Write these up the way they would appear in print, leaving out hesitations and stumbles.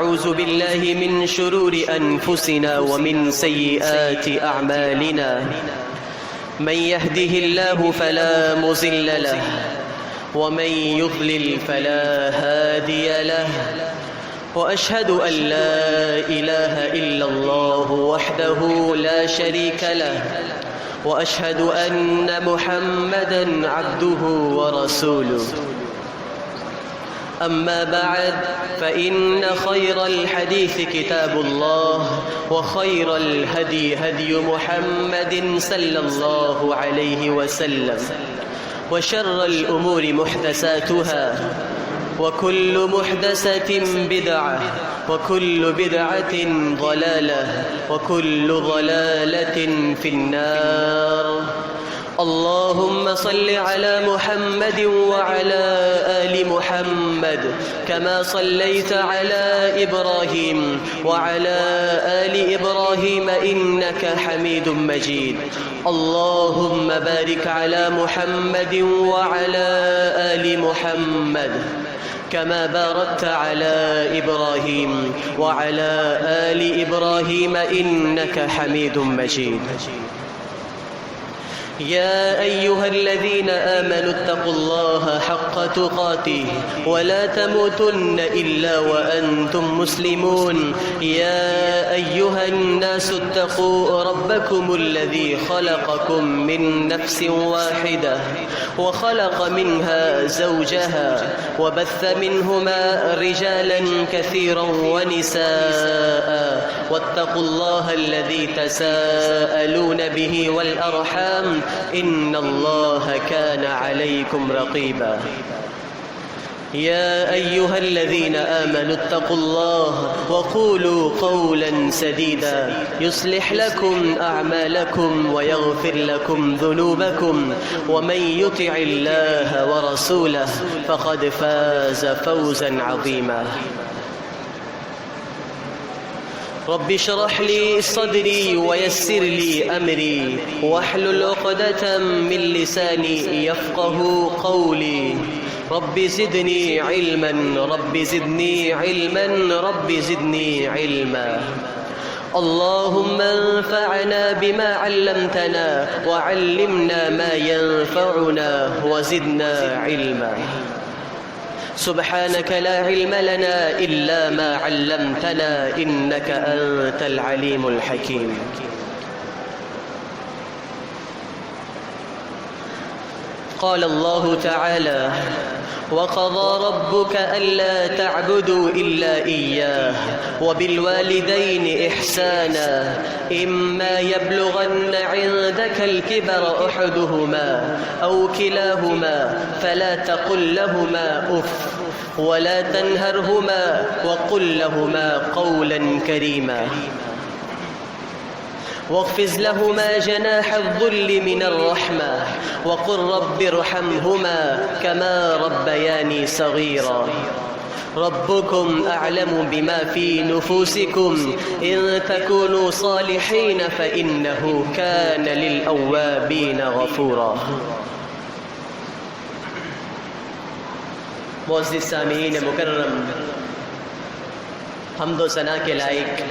ونعوذ بالله من شرور أنفسنا ومن سيئات أعمالنا. من يهده الله فلا مضل له ومن يضلل فلا هادي له. وأشهد أن لا إله إلا الله وحده لا شريك له، وأشهد أن محمدًا عبده ورسوله. أما بعد، فإن خير الحديث كتاب الله، وخير الهدي هدي محمد صلى الله عليه وسلم، وشر الأمور محدثاتها، وكل محدثة بدعة، وكل بدعة ضلالة، وكل ضلالة في النار. اللهم صل على محمد وعلى آل محمد كما صليت على إبراهيم وعلى آل إبراهيم إنك حميد مجيد. اللهم بارك على محمد وعلى آل محمد كما باركت على إبراهيم وعلى آل إبراهيم إنك حميد مجيد. يا أيها الذين آمنوا اتقوا الله حق تقاته ولا تموتن إلا وأنتم مسلمون. يا أيها الناس اتقوا ربكم الذي خلقكم من نفس واحدة وخلق منها زوجها وبث منهما رجالا كثيرا ونساء، واتقوا الله الذي تساءلون به والأرحام إن الله كان عليكم رقيبا. يا أيها الذين آمنوا اتقوا الله وقولوا قولا سديدا يصلح لكم أعمالكم ويغفر لكم ذنوبكم، ومن يطع الله ورسوله فقد فاز فوزا عظيما. رب اشرح لي صدري ويسر لي أمري واحلل عقدة من لساني يفقه قولي. رب زدني علما، رب زدني علما، رب زدني علما. اللهم انفعنا بما علمتنا وعلمنا ما ينفعنا وزدنا علما. سبحانك لا علم لنا إلا ما علمتنا إنك أنت العليم الحكيم. قال الله تعالى: وقضى ربك ألا تعبدوا إلا إياه وبالوالدين إحسانا إما يبلغن عندك الكبر أحدهما أو كلاهما فلا تقل لهما أف ولا تنهرهما وقل لهما قولا كريما واخفض لهما جناح الذل من الرحمة وقل رب ارحمهما كما ربياني صغيرا. ربكم أعلم بما في نفوسكم إن تكونوا صالحين فإنه كان للأوابين غفورا. معزز سامعین مکرم، حمد و ثنا کے لائق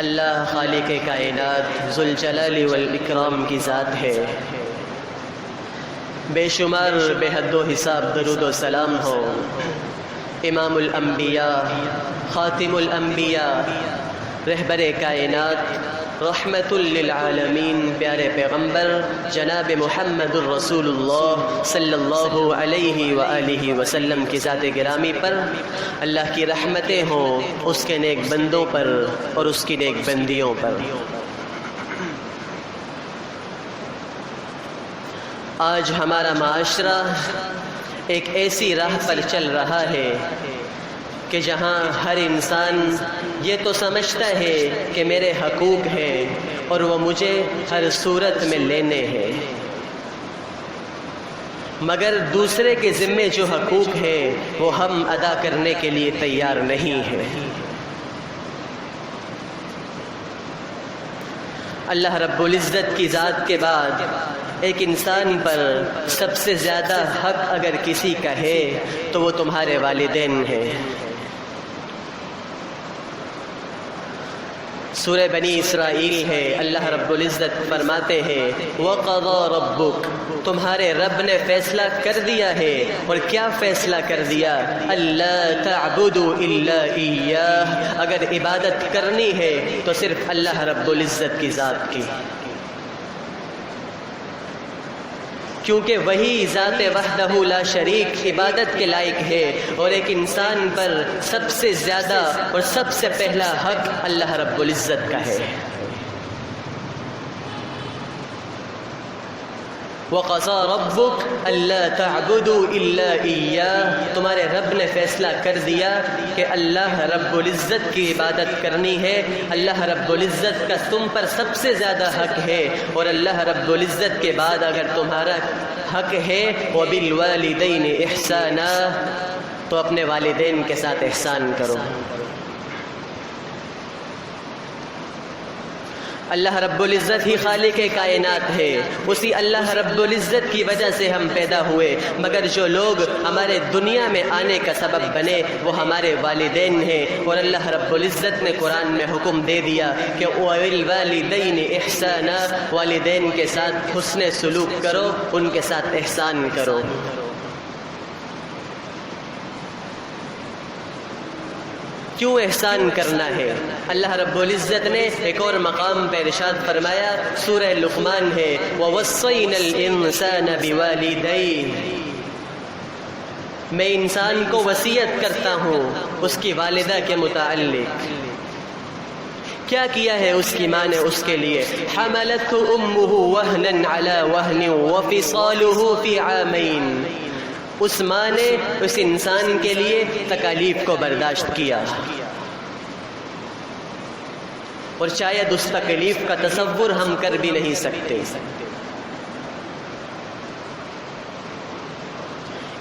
اللہ خالق کائنات ذوالجلال والاکرام کی ذات ہے. بے شمار بے حد و حساب درود و سلام ہو امام الانبیاء، خاتم الانبیاء، رہبر کائنات، رحمت للعالمین، پیارے پیغمبر جناب محمد الرسول اللہ صلی اللہ علیہ وآلہ وسلم کی ذات گرامی پر اللہ کی رحمتیں ہوں اس کے نیک بندوں پر اور اس کی نیک بندیوں پر. آج ہمارا معاشرہ ایک ایسی راہ پر چل رہا ہے کہ جہاں ہر انسان یہ تو سمجھتا ہے کہ میرے حقوق ہیں اور وہ مجھے ہر صورت میں لینے ہیں، مگر دوسرے کے ذمے جو حقوق ہیں وہ ہم ادا کرنے کے لیے تیار نہیں ہیں. اللہ رب العزت کی ذات کے بعد ایک انسان پر سب سے زیادہ حق اگر کسی کا ہے تو وہ تمہارے والدین ہیں. سورہ بنی اسرائیل ہے، اللہ رب العزت فرماتے ہیں وَقَضَى رَبُّكَ، تمہارے رب نے فیصلہ کر دیا ہے، اور کیا فیصلہ کر دیا؟ أَلَّا تَعْبُدُوا إِلَّا إِيَّاهُ، اگر عبادت کرنی ہے تو صرف اللہ رب العزت کی ذات کی، کیونکہ وہی ذات وحدہ لا شریک عبادت کے لائق ہے، اور ایک انسان پر سب سے زیادہ اور سب سے پہلا حق اللہ رب العزت کا ہے۔ وَقَضَى رَبُّكَ أَلَّا تَعْبُدُوا إِلَّا إِيَّاهُ، تمہارے رب نے فیصلہ کر دیا کہ اللہ رب العزت کی عبادت کرنی ہے، اللہ رب العزت کا تم پر سب سے زیادہ حق ہے، اور اللہ رب العزت کے بعد اگر تمہارا حق ہے وَبِالْوَالِدَيْنِ إِحْسَانًا، تو اپنے والدین کے ساتھ احسان کرو۔ اللہ رب العزت ہی خالق کائنات ہے، اسی اللہ رب العزت کی وجہ سے ہم پیدا ہوئے، مگر جو لوگ ہمارے دنیا میں آنے کا سبب بنے وہ ہمارے والدین ہیں، اور اللہ رب العزت نے قرآن میں حکم دے دیا کہ وَبِالْوَالِدَيْنِ إِحْسَانًا، والدین کے ساتھ حسن سلوک کرو، ان کے ساتھ احسان کرو۔ کیوں احسان کرنا ہے؟ اللہ رب العزت نے ایک اور مقام پہ ارشاد فرمایا، سورہ لقمان ہے وَوَصَّيْنَا الْإِنسَانَ بِوَالِدَيْهِ، میں انسان کو وصیت کرتا ہوں اس کی والدہ کے متعلق۔ کیا کیا ہے اس کی ماں نے اس کے لیے؟ حَمَلَتْهُ أُمُّهُ وَهْنًا عَلَى وَهْنٍ وَفِصَالُهُ فِي عَامَيْنِ، اس ماں نے اس انسان کے لیے تکالیف کو برداشت کیا، اور شاید اس تکلیف کا تصور ہم کر بھی نہیں سکتے۔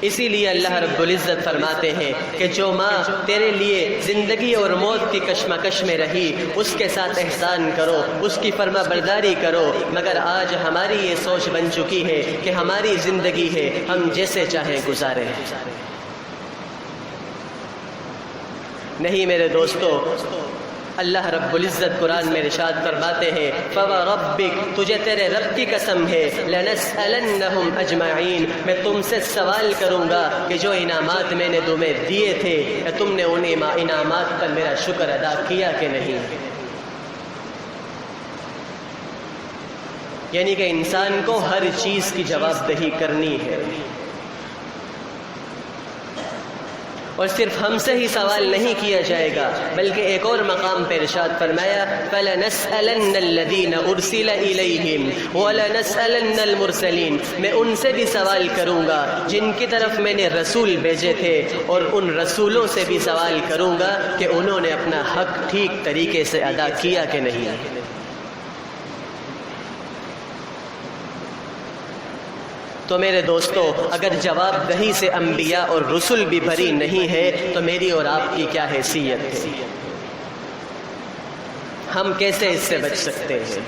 اسی لیے اللہ رب العزت فرماتے ہیں کہ جو ماں تیرے لیے زندگی اور موت کی کشمکش میں رہی، اس کے ساتھ احسان کرو، اس کی فرما برداری کرو، مگر آج ہماری یہ سوچ بن چکی ہے کہ ہماری زندگی ہے، ہم جیسے چاہیں گزاریں۔ نہیں میرے دوستو، اللہ رب العزت قرآن میں ارشاد فرماتے ہیں فَوَرَبِّكَ، تجھے تیرے رب کی قسم ہے، لَنَسْأَلَنَّهُمْ أَجْمَعِينَ، میں تم سے سوال کروں گا کہ جو انعامات میں نے تمہیں دیے تھے، کہ تم نے ان انعامات پر میرا شکر ادا کیا کہ نہیں۔ یعنی کہ انسان کو ہر چیز کی جواب دہی کرنی ہے، اور صرف ہم سے ہی سوال نہیں کیا جائے گا، بلکہ ایک اور مقام پہ ارشاد فرمایا فَلَنَسْأَلَنَّ الَّذِينَ أُرْسِلَ إِلَيْهِمْ وَلَنَسْأَلَنَّ الْمُرْسَلِينَ، میں ان سے بھی سوال کروں گا جن کی طرف میں نے رسول بھیجے تھے، اور ان رسولوں سے بھی سوال کروں گا کہ انہوں نے اپنا حق ٹھیک طریقے سے ادا کیا کہ نہیں۔ تو میرے دوستو، اگر جواب دہی سے انبیاء اور رسل بھی بری نہیں ہے تو میری اور آپ کی کیا حیثیت ہے؟ ہم کیسے اس سے بچ سکتے ہیں؟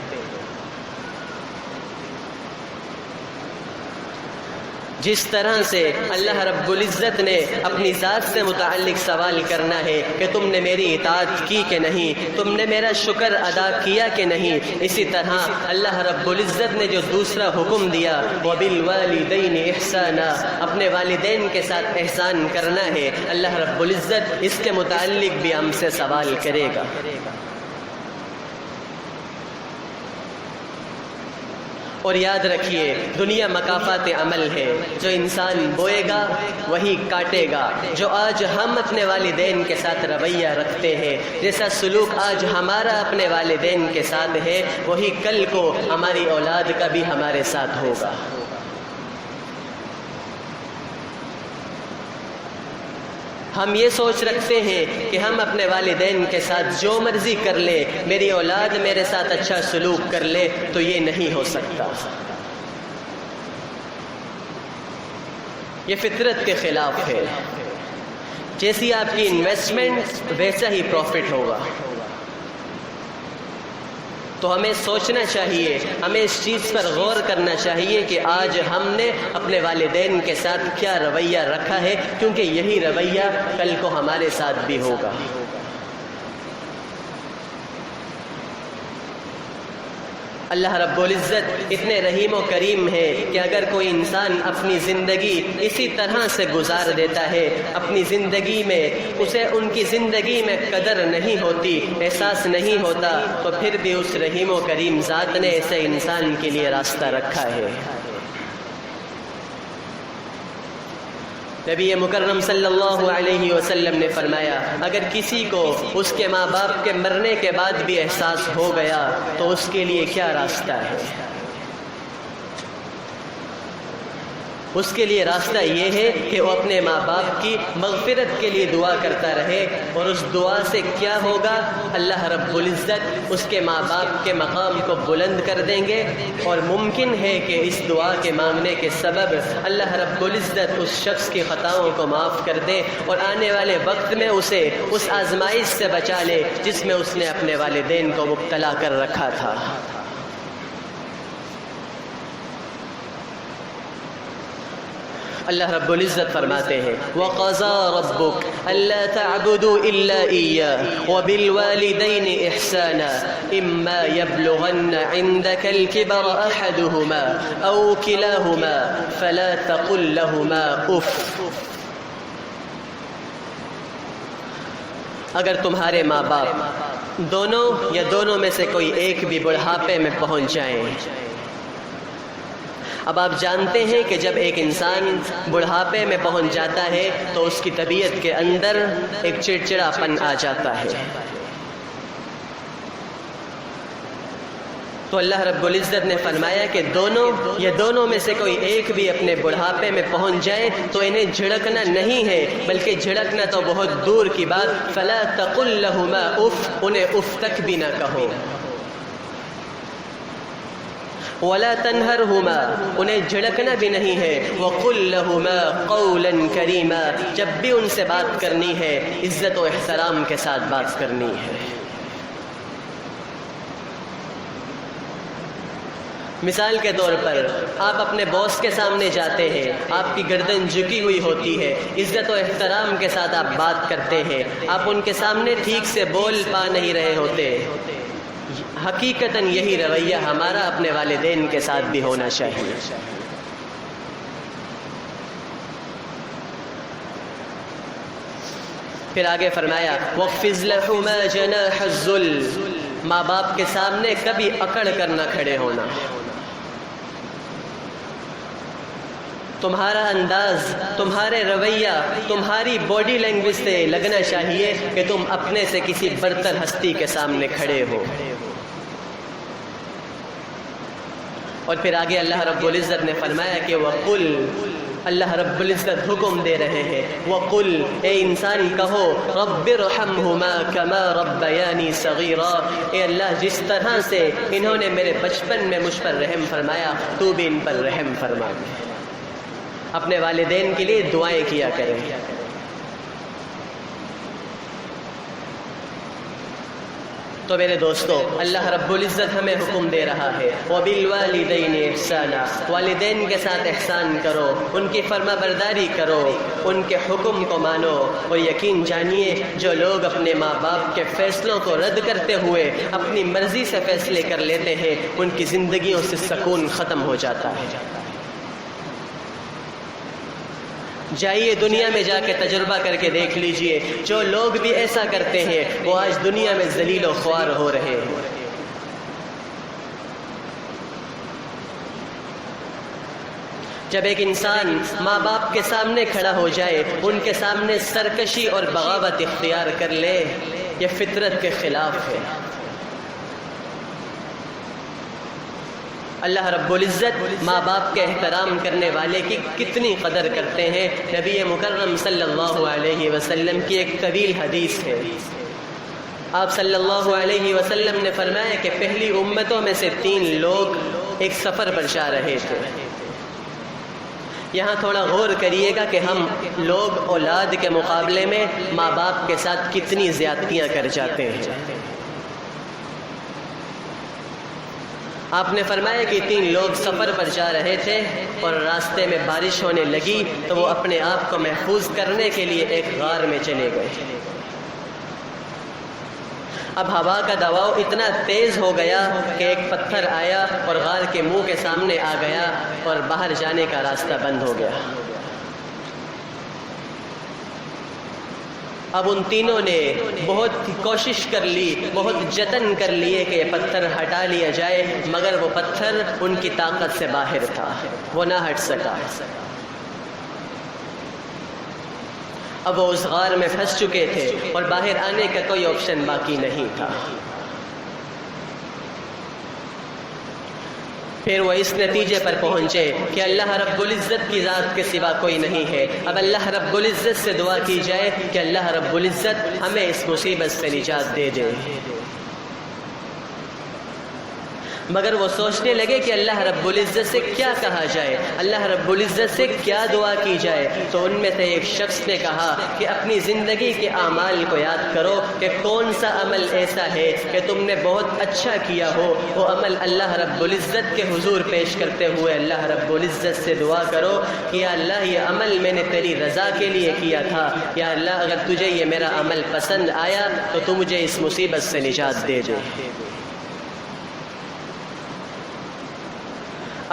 جس طرح سے اللہ رب العزت نے اپنی ذات سے متعلق سوال کرنا ہے کہ تم نے میری اطاعت کی کہ نہیں، تم نے میرا شکر ادا کیا کہ نہیں، اسی طرح اللہ رب العزت نے جو دوسرا حکم دیا وَبِالْوَالِدَيْنِ إِحْسَانًا، اپنے والدین کے ساتھ احسان کرنا ہے، اللہ رب العزت اس کے متعلق بھی ہم سے سوال کرے گا۔ اور یاد رکھیے، دنیا مکافات عمل ہے، جو انسان بوئے گا وہی کاٹے گا۔ جو آج ہم اپنے والدین کے ساتھ رویہ رکھتے ہیں، جیسا سلوک آج ہمارا اپنے والدین کے ساتھ ہے، وہی کل کو ہماری اولاد کا بھی ہمارے ساتھ ہوگا۔ ہم یہ سوچ رکھتے ہیں کہ ہم اپنے والدین کے ساتھ جو مرضی کر لیں، میری اولاد میرے ساتھ اچھا سلوک کر لے، تو یہ نہیں ہو سکتا۔ یہ فطرت کے خلاف ہے۔ جیسی آپ کی انویسٹمنٹ ویسا ہی پروفٹ ہوگا۔ تو ہمیں سوچنا چاہیے، ہمیں اس چیز پر غور کرنا چاہیے کہ آج ہم نے اپنے والدین کے ساتھ کیا رویہ رکھا ہے، کیونکہ یہی رویہ کل کو ہمارے ساتھ بھی ہوگا۔ اللہ رب العزت اتنے رحیم و کریم ہے کہ اگر کوئی انسان اپنی زندگی اسی طرح سے گزار دیتا ہے، اپنی زندگی میں اسے ان کی زندگی میں قدر نہیں ہوتی، احساس نہیں ہوتا، تو پھر بھی اس رحیم و کریم ذات نے ایسے انسان کے لیے راستہ رکھا ہے۔ نبی مکرم صلی اللہ علیہ وسلم نے فرمایا، اگر کسی کو اس کے ماں باپ کے مرنے کے بعد بھی احساس ہو گیا تو اس کے لیے کیا راستہ ہے؟ اس کے لیے راستہ یہ ہے کہ وہ اپنے ماں باپ کی مغفرت کے لیے دعا کرتا رہے، اور اس دعا سے کیا ہوگا؟ اللہ رب العزت اس کے ماں باپ کے مقام کو بلند کر دیں گے، اور ممکن ہے کہ اس دعا کے مانگنے کے سبب اللہ رب العزت اس شخص کی خطاؤں کو معاف کر دے، اور آنے والے وقت میں اسے اس آزمائش سے بچا لے جس میں اس نے اپنے والدین کو مبتلا کر رکھا تھا۔ اللہ رب العزت فرماتے ہیں، وَقَضَى رَبُّكَ أَلَّا تَعْبُدُوا إِلَّا إِيَّاهُ وَبِالْوَالِدَيْنِ إِحْسَانًا إِمَّا يَبْلُغَنَّ عِندَكَ الْكِبَرَ أَحَدُهُمَا أَوْ كِلَاهُمَا فَلَا تَقُل لَّهُمَا أُفٍّ۔ اگر تمہارے ماں باپ دونوں یا دونوں میں سے کوئی ایک بھی بڑھاپے میں پہنچ جائیں، اب آپ جانتے ہیں کہ جب ایک انسان بڑھاپے میں پہنچ جاتا ہے تو اس کی طبیعت کے اندر ایک چڑچڑا پن آ جاتا ہے، تو اللہ رب العزت نے فرمایا کہ دونوں یا دونوں میں سے کوئی ایک بھی اپنے بڑھاپے میں پہنچ جائے تو انہیں جھڑکنا نہیں ہے، بلکہ جھڑکنا تو بہت دور کی بات، فلا تقل لہما اف، انہیں اف تک بھی نہ کہو، ولا تنہرہما، انہیں جھڑکنا بھی نہیں ہے، وقل لہما قولا کریما، جب بھی ان سے بات کرنی ہے عزت و احترام کے ساتھ بات کرنی ہے۔ مثال کے طور پر آپ اپنے باس کے سامنے جاتے ہیں، آپ کی گردن جھکی ہوئی ہوتی ہے، عزت و احترام کے ساتھ آپ بات کرتے ہیں، آپ ان کے سامنے ٹھیک سے بول پا نہیں رہے ہوتے، حقیقتاً یہی رویہ ہمارا اپنے والدین کے ساتھ بھی ہونا چاہیے۔ پھر آگے فرمایا وَاخْفِضْ لَهُمَا جَنَاحَ الذُّلِّ، ماں باپ کے سامنے کبھی اکڑ کر نہ کھڑے ہونا، تمہارا انداز، تمہارے رویہ، تمہاری باڈی لینگویج سے لگنا چاہیے کہ تم اپنے سے کسی برتر ہستی کے سامنے کھڑے ہو۔ اور پھر آگے اللہ رب العزت نے فرمایا کہ وَقُلْ، اللہ رب العزت حکم دے رہے ہیں، وَقُلْ، اے انسان کہو، رَبِّ ارْحَمْهُمَا كَمَا رَبَّيَانِي صَغِيرًا، اے اللہ جس طرح سے انہوں نے میرے بچپن میں مجھ پر رحم فرمایا تو بھی ان پر رحم فرما دے۔ اپنے والدین کے لیے دعائیں کیا کریں۔ تو میرے دوستو، اللہ رب العزت ہمیں حکم دے رہا ہے وَبِالْوَالِدَيْنِ إِحْسَانًا، والدین کے ساتھ احسان کرو، ان کی فرما برداری کرو، ان کے حکم کو مانو، اور یقین جانیے جو لوگ اپنے ماں باپ کے فیصلوں کو رد کرتے ہوئے اپنی مرضی سے فیصلے کر لیتے ہیں ان کی زندگیوں سے سکون ختم ہو جاتا ہے۔ جائیے دنیا میں جا کے تجربہ کر کے دیکھ لیجئے، جو لوگ بھی ایسا کرتے ہیں وہ آج دنیا میں ذلیل و خوار ہو رہے ہیں۔ جب ایک انسان ماں باپ کے سامنے کھڑا ہو جائے، ان کے سامنے سرکشی اور بغاوت اختیار کر لے، یہ فطرت کے خلاف ہے۔ اللہ رب العزت ماں باپ کے احترام کرنے والے کی کتنی قدر کرتے ہیں۔ نبی مکرم صلی اللہ علیہ وسلم کی ایک طویل حدیث ہے، آپ صلی اللہ علیہ وسلم نے فرمایا کہ پہلی امتوں میں سے 3 لوگ ایک سفر پر جا رہے تھے۔ یہاں تھوڑا غور کریے گا کہ ہم لوگ اولاد کے مقابلے میں ماں باپ کے ساتھ کتنی زیادتیاں کر جاتے ہیں۔ آپ نے فرمایا کہ 3 لوگ سفر پر جا رہے تھے اور راستے میں بارش ہونے لگی تو وہ اپنے آپ کو محفوظ کرنے کے لیے ایک غار میں چلے گئے۔ اب ہوا کا دباؤ اتنا تیز ہو گیا کہ ایک پتھر آیا اور غار کے منہ کے سامنے آ گیا اور باہر جانے کا راستہ بند ہو گیا۔ اب ان تینوں نے بہت کوشش کر لی، بہت جتن کر لیے کہ یہ پتھر ہٹا لیا جائے، مگر وہ پتھر ان کی طاقت سے باہر تھا، وہ نہ ہٹ سکا۔ اب وہ اس غار میں پھنس چکے تھے اور باہر آنے کا کوئی آپشن باقی نہیں تھا۔ پھر وہ اس نتیجے پر پہنچے کہ اللہ رب العزت کی ذات کے سوا کوئی نہیں ہے۔ اب اللہ رب العزت سے دعا کی جائے کہ اللہ رب العزت ہمیں اس مصیبت سے نجات دے دے۔ مگر وہ سوچنے لگے کہ اللہ رب العزت سے کیا کہا جائے، اللہ رب العزت سے کیا دعا کی جائے۔ تو ان میں سے ایک شخص نے کہا کہ اپنی زندگی کے اعمال کو یاد کرو کہ کون سا عمل ایسا ہے کہ تم نے بہت اچھا کیا ہو، وہ عمل اللہ رب العزت کے حضور پیش کرتے ہوئے اللہ رب العزت سے دعا کرو کہ یا اللہ یہ عمل میں نے تیری رضا کے لیے کیا تھا، یا اللہ اگر تجھے یہ میرا عمل پسند آیا تو تو مجھے اس مصیبت سے نجات دے دے۔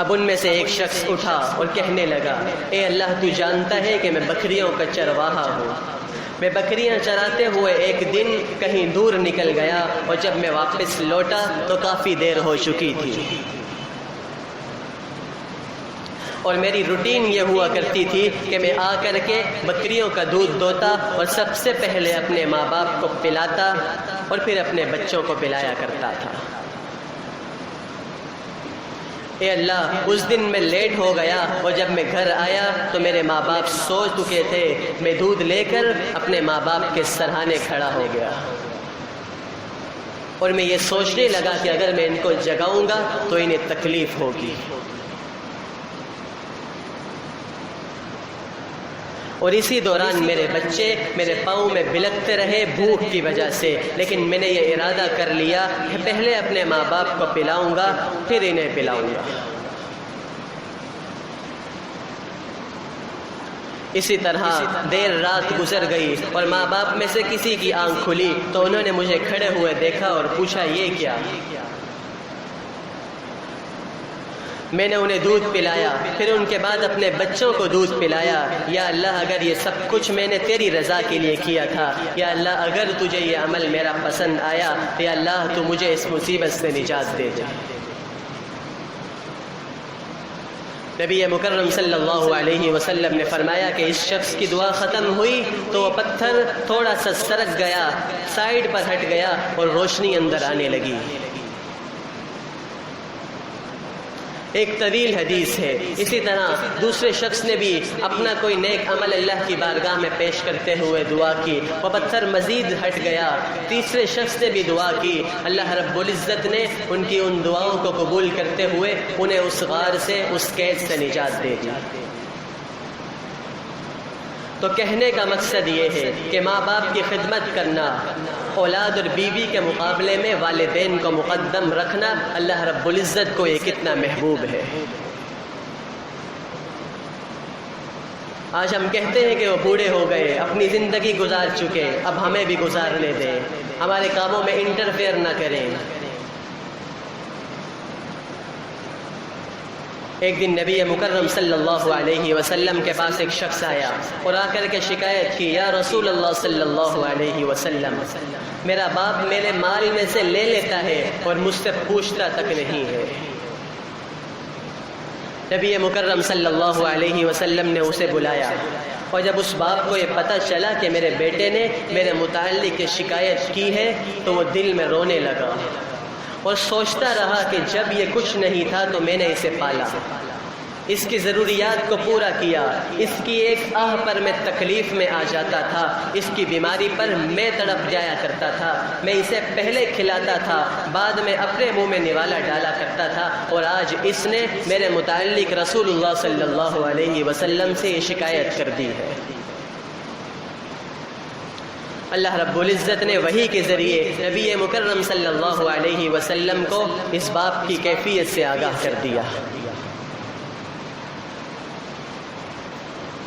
اب ان میں سے ایک شخص اٹھا اور کہنے لگا، اے اللہ تو جانتا ہے کہ میں بکریوں کا چرواہا ہوں، میں بکریاں چراتے ہوئے ایک دن کہیں دور نکل گیا اور جب میں واپس لوٹا تو کافی دیر ہو چکی تھی، اور میری روٹین یہ ہوا کرتی تھی کہ میں آ کر کے بکریوں کا دودھ دوتا اور سب سے پہلے اپنے ماں باپ کو پلاتا اور پھر اپنے بچوں کو پلایا کرتا تھا۔ اے اللہ اس دن میں لیٹ ہو گیا اور جب میں گھر آیا تو میرے ماں باپ سو چکے تھے، میں دودھ لے کر اپنے ماں باپ کے سرہانے کھڑا ہو گیا اور میں یہ سوچنے لگا کہ اگر میں ان کو جگاؤں گا تو انہیں تکلیف ہوگی، اور اسی دوران میرے بچے میرے پاؤں میں بلکتے رہے بھوک کی وجہ سے، لیکن میں نے یہ ارادہ کر لیا کہ پہلے اپنے ماں باپ کو پلاؤں گا پھر انہیں پلاؤں گا۔ اسی طرح دیر رات گزر گئی اور ماں باپ میں سے کسی کی آنکھ کھلی تو انہوں نے مجھے کھڑے ہوئے دیکھا اور پوچھا یہ کیا؟ میں نے انہیں دودھ پلایا، پھر ان کے بعد اپنے بچوں کو دودھ پلایا۔ یا اللہ اگر یہ سب کچھ میں نے تیری رضا کے لیے کیا تھا، یا اللہ اگر تجھے یہ عمل میرا پسند آیا تو یا اللہ تو مجھے اس مصیبت سے نجات دے دے۔ نبی مکرم صلی اللہ علیہ وسلم نے فرمایا کہ اس شخص کی دعا ختم ہوئی تو وہ پتھر تھوڑا سا سرک گیا، سائیڈ پر ہٹ گیا اور روشنی اندر آنے لگی۔ ایک طویل حدیث ہے۔ اسی طرح دوسرے شخص نے بھی اپنا کوئی نیک عمل اللہ کی بارگاہ میں پیش کرتے ہوئے دعا کی، وہ پتھر مزید ہٹ گیا۔ تیسرے شخص نے بھی دعا کی، اللہ رب العزت نے ان کی ان دعاؤں کو قبول کرتے ہوئے انہیں اس غار سے، اس قید سے نجات دے دی۔ تو کہنے کا مقصد یہ ہے کہ ماں باپ کی خدمت کرنا، اولاد اور بیوی کے مقابلے میں والدین کو مقدم رکھنا اللہ رب العزت کو یہ کتنا محبوب ہے۔ آج ہم کہتے ہیں کہ وہ بوڑھے ہو گئے، اپنی زندگی گزار چکے، اب ہمیں بھی گزارنے دیں، ہمارے کاموں میں انٹرفیئر نہ کریں۔ ایک دن نبی مکرم صلی اللہ علیہ وسلم کے پاس ایک شخص آیا اور آ کر کے شکایت کی، یا رسول اللہ صلی اللہ علیہ وسلم، میرا باپ میرے مال میں سے لے لیتا ہے اور مجھ سے پوچھتا تک نہیں ہے۔ نبی مکرم صلی اللہ علیہ وسلم نے اسے بلایا، اور جب اس باپ کو یہ پتہ چلا کہ میرے بیٹے نے میرے متعلق شکایت کی ہے تو وہ دل میں رونے لگا اور سوچتا رہا کہ جب یہ کچھ نہیں تھا تو میں نے اسے پالا، اس کی ضروریات کو پورا کیا، اس کی ایک آہ پر میں تکلیف میں آ جاتا تھا، اس کی بیماری پر میں تڑپ جایا کرتا تھا، میں اسے پہلے کھلاتا تھا، بعد میں اپنے منہ میں نوالا ڈالا کرتا تھا، اور آج اس نے میرے متعلق رسول اللہ صلی اللہ علیہ وسلم سے یہ شکایت کر دی ہے۔ اللہ رب العزت نے وحی کے ذریعے نبی مکرم صلی اللہ علیہ وسلم کو اس باپ کی کیفیت سے آگاہ کر دیا۔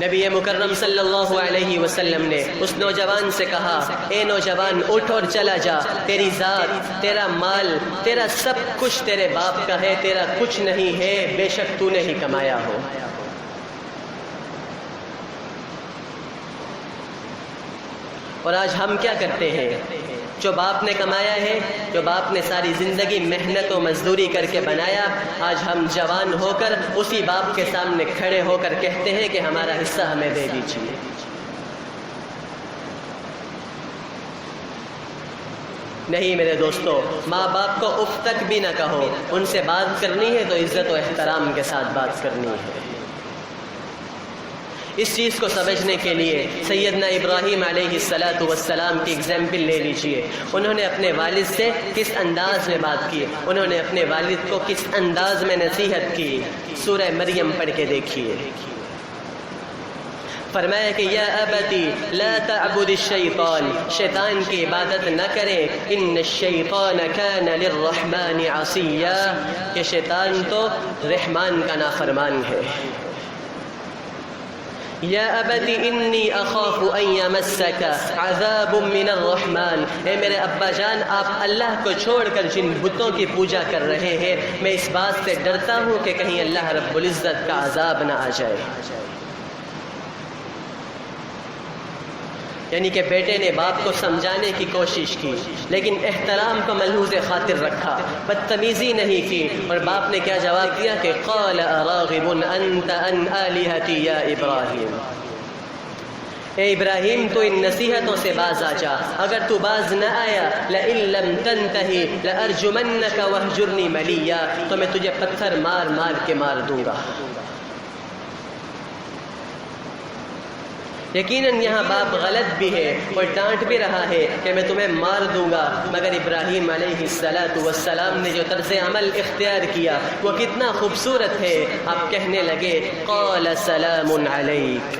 نبی مکرم صلی اللہ علیہ وسلم نے اس نوجوان سے کہا، اے نوجوان اٹھ اور چلا جا، تیری ذات، تیرا مال، تیرا سب کچھ تیرے باپ کا ہے، تیرا کچھ نہیں ہے، بے شک تو نے ہی کمایا ہو۔ اور آج ہم کیا کرتے ہیں؟ جو باپ نے کمایا ہے، جو باپ نے ساری زندگی محنت و مزدوری کر کے بنایا، آج ہم جوان ہو کر اسی باپ کے سامنے کھڑے ہو کر کہتے ہیں کہ ہمارا حصہ ہمیں دے دیجیے۔ نہیں میرے دوستو، ماں باپ کو اف تک بھی نہ کہو، ان سے بات کرنی ہے تو عزت و احترام کے ساتھ بات کرنی ہے۔ اس چیز کو سمجھنے کے لیے سیدنا ابراہیم علیہ السلام کی اگزامپل لے لیجئے۔ انہوں نے اپنے والد سے کس انداز میں بات کی، انہوں نے اپنے والد کو کس انداز میں نصیحت کی، سورہ مریم پڑھ کے دیکھیے۔ فرمایا کہ یا ابتی لا تعبد الشیطان، شیطان کی عبادت نہ کریں، ان الشیطان کان للرحمن عصیا، کہ شیطان تو رحمان کا نافرمان ہے۔ یا ابت انی اخاف ان یمسک عذاب من الرحمن، اے میرے ابا جان، آپ اللہ کو چھوڑ کر جن بتوں کی پوجا کر رہے ہیں، میں اس بات سے ڈرتا ہوں کہ کہیں اللہ رب العزت کا عذاب نہ آ جائے۔ یعنی کہ بیٹے نے باپ کو سمجھانے کی کوشش کی، لیکن احترام کو ملحوظ خاطر رکھا، بدتمیزی نہیں کی، اور باپ نے کیا جواب دیا کہ قال اراغب انت عن آلہتی یا ابراہیم، اے ابراہیم تو ان نصیحتوں سے باز آ جا، اگر تو باز نہ آیا لئن لم تنتہی لارجمنک وہجرنی ملیا، تو میں تجھے پتھر مار مار کے مار دوں گا۔ یقیناً یہاں باپ غلط بھی ہے اور ڈانٹ بھی رہا ہے کہ میں تمہیں مار دوں گا، مگر ابراہیم علیہ السلام نے جو طرز عمل اختیار کیا وہ کتنا خوبصورت ہے۔ آپ کہنے لگے قال سلام علیک،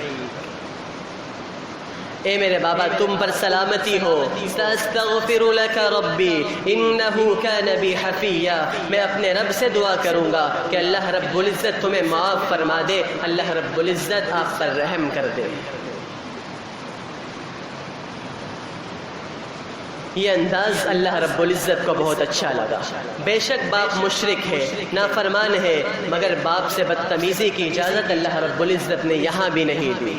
اے میرے بابا تم پر سلامتی ہو، ساستغفر لک ربی انہ کان بی حفیا، میں اپنے رب سے دعا کروں گا کہ اللہ رب العزت تمہیں معاف فرما دے، اللہ رب العزت آپ پر رحم کر دے۔ یہ انداز اللہ رب العزت کو بہت اچھا لگا۔ بے شک باپ مشرک ہے، نافرمان ہے، مگر باپ سے بدتمیزی کی اجازت اللہ رب العزت نے یہاں بھی نہیں دی۔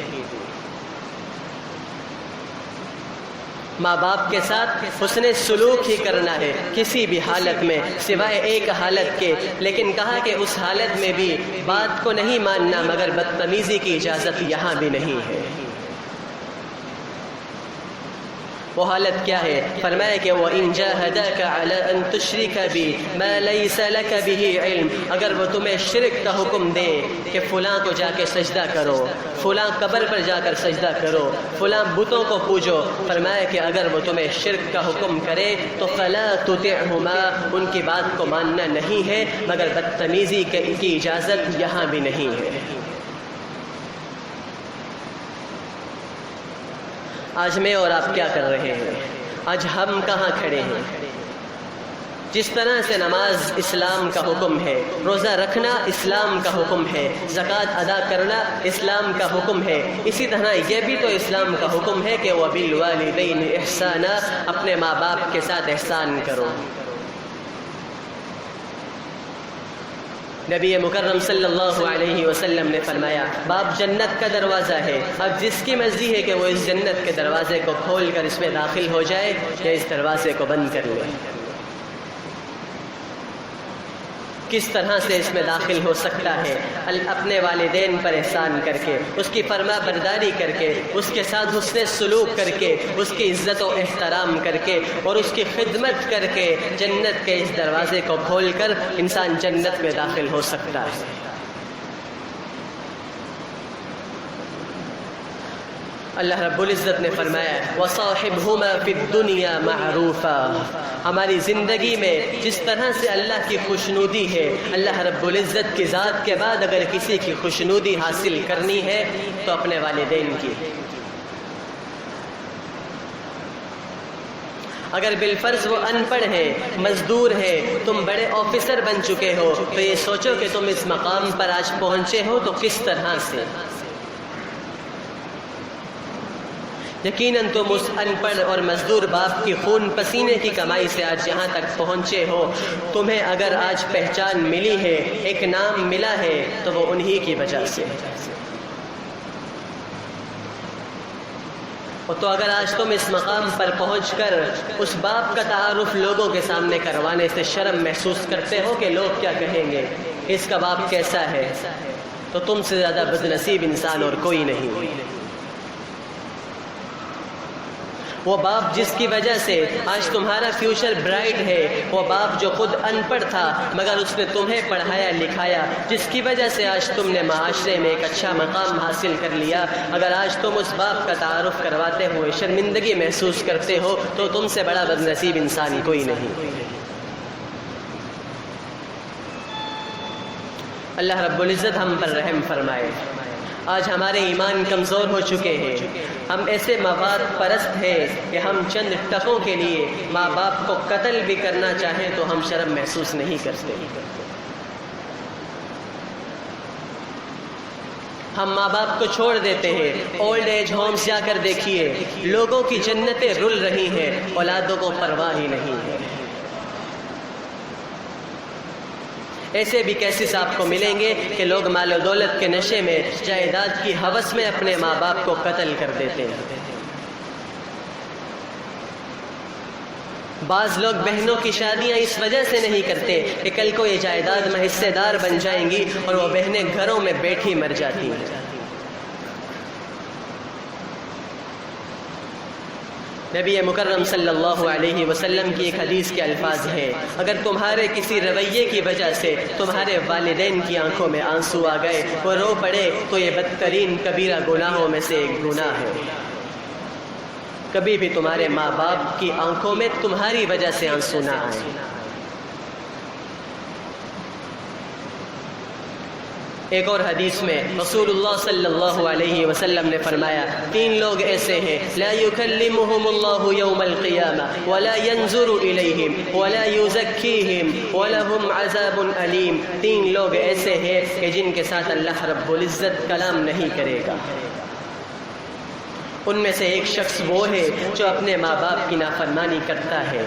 ماں باپ کے ساتھ حسن سلوک ہی کرنا ہے کسی بھی حالت میں، سوائے ایک حالت کے، لیکن کہا کہ اس حالت میں بھی بات کو نہیں ماننا، مگر بدتمیزی کی اجازت یہاں بھی نہیں ہے۔ وہ حالت کیا ہے؟ فرمایا کہ وَإِن جَاهَدَاكَ عَلَىٰ أَن تُشْرِكَ بِي مَا لَيْسَ لَكَ بِهِ عِلْمٍ، اگر وہ تمہیں شرک کا حکم دیں کہ فلاں کو جا کے سجدہ کرو، فلاں قبر پر جا کر سجدہ کرو، فلاں بتوں کو پوجو، فرمایا کہ اگر وہ تمہیں شرک کا حکم کرے تو فَلَا تُطِعْهُمَا، ان کی بات کو ماننا نہیں ہے، مگر بدتمیزی کی اجازت یہاں بھی نہیں ہے۔ آج میں اور آپ کیا کر رہے ہیں؟ آج ہم کہاں کھڑے ہیں؟ جس طرح سے نماز اسلام کا حکم ہے، روزہ رکھنا اسلام کا حکم ہے، زکوٰۃ ادا کرنا اسلام کا حکم ہے، اسی طرح یہ بھی تو اسلام کا حکم ہے کہ وَبِالْوَالِدَيْنِ إِحْسَانًا، اپنے ماں باپ کے ساتھ احسان کرو۔ نبی مکرم صلی اللہ علیہ وسلم نے فرمایا باپ جنت کا دروازہ ہے، اب جس کی مرضی ہے کہ وہ اس جنت کے دروازے کو کھول کر اس میں داخل ہو جائے یا اس دروازے کو بند کر لے۔ کس طرح سے اس میں داخل ہو سکتا ہے؟ اپنے والدین پر احسان کر کے، اس کی فرما برداری کر کے، اس کے ساتھ حسن سلوک کر کے، اس کی عزت و احترام کر کے اور اس کی خدمت کر کے جنت کے اس دروازے کو کھول کر انسان جنت میں داخل ہو سکتا ہے۔ اللہ رب العزت نے فرمایا وَصَاحِبْهُمَا فِي الدُّنْيَا مَعْرُوفًا، ہماری زندگی میں جس طرح سے اللہ کی خوشنودی ہے، اللہ رب العزت کی ذات کے بعد اگر کسی کی خوشنودی حاصل کرنی ہے تو اپنے والدین کی۔ اگر بالفرض وہ ان پڑھ ہیں، مزدور ہیں، تم بڑے آفیسر بن چکے ہو، تو یہ سوچو کہ تم اس مقام پر آج پہنچے ہو تو کس طرح سے۔ یقیناً تم اس ان پڑھ اور مزدور باپ کی خون پسینے کی کمائی سے آج یہاں تک پہنچے ہو۔ تمہیں اگر آج پہچان ملی ہے، ایک نام ملا ہے، تو وہ انہی کی وجہ سے۔ تو اگر آج تم اس مقام پر پہنچ کر اس باپ کا تعارف لوگوں کے سامنے کروانے سے شرم محسوس کرتے ہو کہ لوگ کیا کہیں گے، اس کا باپ کیسا ہے، تو تم سے زیادہ بد نصیب انسان اور کوئی نہیں۔ وہ باپ جس کی وجہ سے آج تمہارا فیوچر برائٹ ہے، وہ باپ جو خود ان پڑھ تھا مگر اس نے تمہیں پڑھایا لکھایا، جس کی وجہ سے آج تم نے معاشرے میں ایک اچھا مقام حاصل کر لیا، اگر آج تم اس باپ کا تعارف کرواتے ہوئے شرمندگی محسوس کرتے ہو تو تم سے بڑا بد نصیب انسان کوئی نہیں۔ اللہ رب العزت ہم پر رحم فرمائے۔ آج ہمارے ایمان کمزور ہو چکے ہیں، ہم ایسے مفاد پرست ہیں کہ ہم چند ٹکوں کے لیے ماں باپ کو قتل بھی کرنا چاہیں تو ہم شرم محسوس نہیں کرتے۔ ہم ماں باپ کو چھوڑ دیتے ہیں، اولڈ ایج ہومز جا کر دیکھیے، لوگوں کی جنتیں رل رہی ہیں، اولادوں کو پرواہ ہی نہیں ہے۔ ایسے بھی کیسز آپ کو ملیں گے کہ لوگ مال و دولت کے نشے میں، جائیداد کی ہوس میں اپنے ماں باپ کو قتل کر دیتے ہیں۔ بعض لوگ بہنوں کی شادیاں اس وجہ سے نہیں کرتے کہ کل کو یہ جائیداد میں حصے دار بن جائیں گی اور وہ بہنیں گھروں میں بیٹھی مر جاتی ہیں۔ نبی مکرم صلی اللہ علیہ وسلم کی ایک حدیث کے الفاظ ہیں، اگر تمہارے کسی رویے کی وجہ سے تمہارے والدین کی آنکھوں میں آنسو آ گئے، وہ رو پڑے، تو یہ بدترین کبیرہ گناہوں میں سے ایک گناہ ہے۔ کبھی بھی تمہارے ماں باپ کی آنکھوں میں تمہاری وجہ سے آنسو نہ آئے۔ ایک اور حدیث میں رسول اللہ صلی اللہ علیہ وسلم نے فرمایا، 3 لوگ ایسے ہیں، لا یکلمہم اللہ یوم القیامہ ولا ینظر الیہم ولا یزکیہم ولہم عذاب علیم۔ 3 لوگ ایسے ہیں کہ جن کے ساتھ اللہ رب العزت کلام نہیں کرے گا۔ ان میں سے ایک شخص وہ ہے جو اپنے ماں باپ کی نافرمانی کرتا ہے،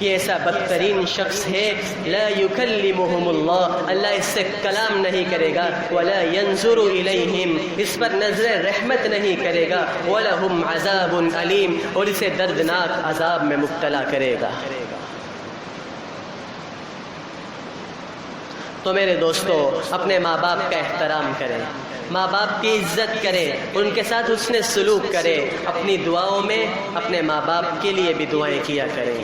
یہ ایسا بدترین شخص ہے، لا یکلمہم اللہ، اللہ اس سے کلام نہیں کرے گا، ولا ینظر الیہم، اس پر نظر رحمت نہیں کرے گا، ولہم عذاب علیم، اور اسے دردناک عذاب میں مبتلا کرے گا۔ تو میرے دوستو، اپنے ماں باپ کا احترام کریں، ماں باپ کی عزت کریں، ان کے ساتھ حسن سلوک کریں، اپنی دعاؤں میں اپنے ماں باپ کے لیے بھی دعائیں کیا کریں۔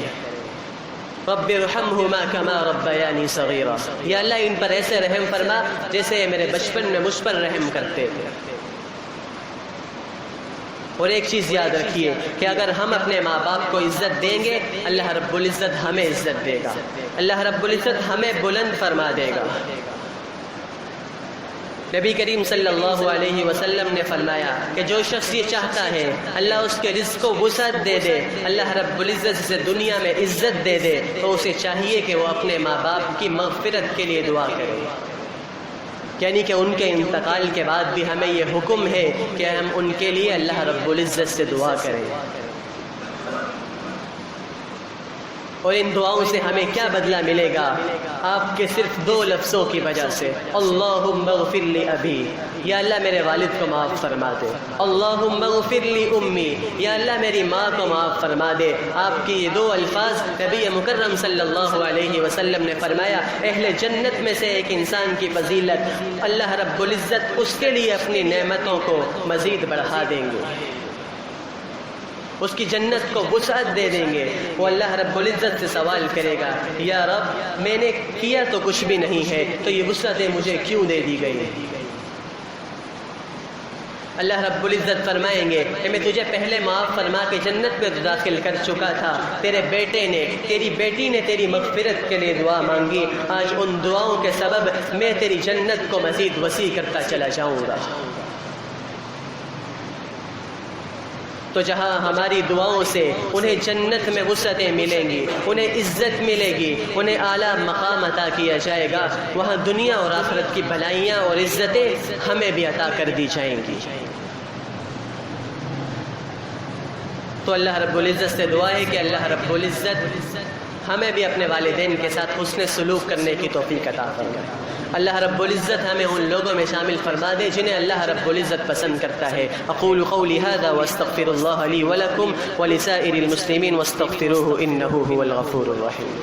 رب ارحمہما کما ربیانی صغیرا، یا اللہ ان پر ایسے رحم فرما جیسے میرے بچپن میں مجھ پر رحم کرتے تھے۔ اور ایک چیز یاد رکھیے کہ اگر ہم اپنے ماں باپ کو عزت دیں گے، اللہ رب العزت ہمیں عزت دے گا، اللہ رب العزت ہمیں بلند فرما دے گا۔ نبی کریم صلی اللہ علیہ وسلم نے فرمایا کہ جو شخص یہ چاہتا ہے اللہ اس کے رزق کو وسعت دے دے، اللہ رب العزت سے دنیا میں عزت دے دے، تو اسے چاہیے کہ وہ اپنے ماں باپ کی مغفرت کے لیے دعا کرے، یعنی کہ ان کے انتقال کے بعد بھی ہمیں یہ حکم ہے کہ ہم ان کے لیے اللہ رب العزت سے دعا کریں۔ اور ان دعاؤں سے ہمیں کیا بدلہ ملے گا؟ آپ کے صرف 2 لفظوں کی وجہ سے، اللہم اغفر لی ابی، یا اللہ میرے والد کو معاف فرما دے، اللہم اغفر لی امی، یا اللہ میری ماں کو معاف فرما دے۔ آپ کی یہ 2 الفاظ نبی مکرم صلی اللہ علیہ وسلم نے فرمایا اہل جنت میں سے ایک انسان کی فضیلت اللہ رب العزت اس کے لیے اپنی نعمتوں کو مزید بڑھا دیں گے، اس کی جنت کو وسعت دے دیں گے۔ وہ اللہ رب العزت سے سوال کرے گا، یا رب میں نے کیا تو کچھ بھی نہیں ہے، تو یہ وسعتیں مجھے کیوں دے دی گئی؟ اللہ رب العزت فرمائیں گے کہ میں تجھے پہلے معاف فرما کے جنت میں داخل کر چکا تھا، تیرے بیٹے نے، تیری بیٹی نے تیری مغفرت کے لیے دعا مانگی، آج ان دعاؤں کے سبب میں تیری جنت کو مزید وسیع کرتا چلا جاؤں گا۔ تو جہاں ہماری دعاؤں سے انہیں جنت میں وسعتیں ملیں گی، انہیں عزت ملے گی، انہیں اعلیٰ مقام عطا کیا جائے گا، وہاں دنیا اور آخرت کی بھلائیاں اور عزتیں ہمیں بھی عطا کر دی جائیں گی۔ تو اللہ رب العزت سے دعا ہے کہ اللہ رب العزت ہمیں بھی اپنے والدین کے ساتھ حسن سلوک کرنے کی توفیق عطا فرمائے۔ اللہ رب العزت ہمیں ان لوگوں میں شامل فرما دے جنہیں اللہ رب العزت پسند کرتا ہے۔ اقول قولی هذا واستغفر اللہ لی ولکم ولسائر المسلمین واستغفروہ انہ هو الغفور الرحیم۔